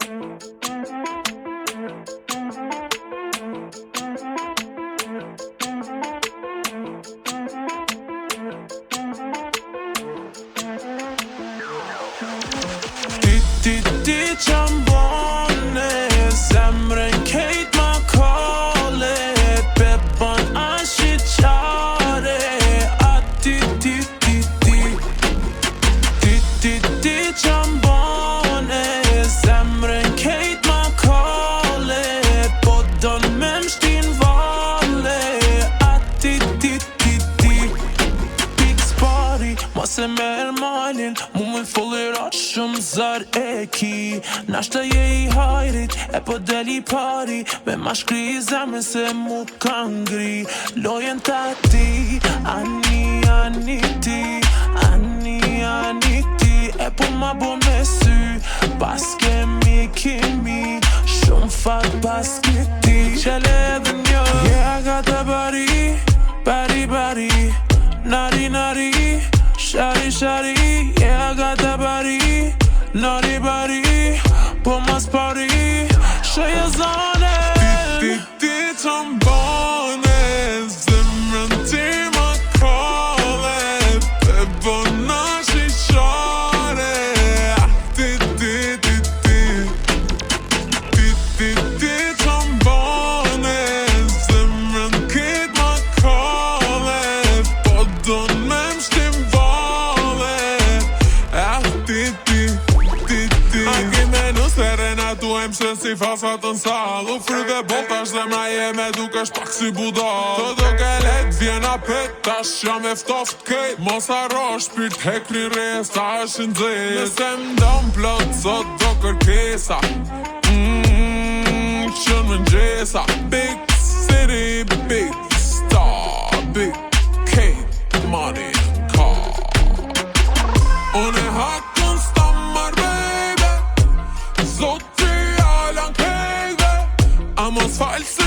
Ti që mbone zemrën kejt ma kole Pepon ashi qare A ti që mbone zemrën kejt ma kole Po don me mshtin vale A ti Pik spari mos e merë malin Mu me follirat shumë zar e ki Nashta je i hajrit e po deli pari Me ma shkri zemrën se mu kan ngri Lojen ta ti Ani ti Ani ti E po ma bo me sy Pas kemi Shumë fat pas këti Qele edhe një Yeah, I got the body Nari Shari Yeah, I got the body Nari Po mas pari Shëja zone Ti që mbone Zemrën ti ma kole Pe bona shishore Ti që mbone Zemrën kit ma kole Po don me mshtim vale Tuem se si fasat në salë U fry dhe botash zemra jeme duke shpak si budal Të duke let vjena pet tash jam eftoft kejt Mos arro shpirt hekri res ta është në zet Nëse m'dam plot sot do kërkesa Qën më ngjesa Big city, big star Big cake, money and car Unë e hakun stammar baby Zot A mos falë se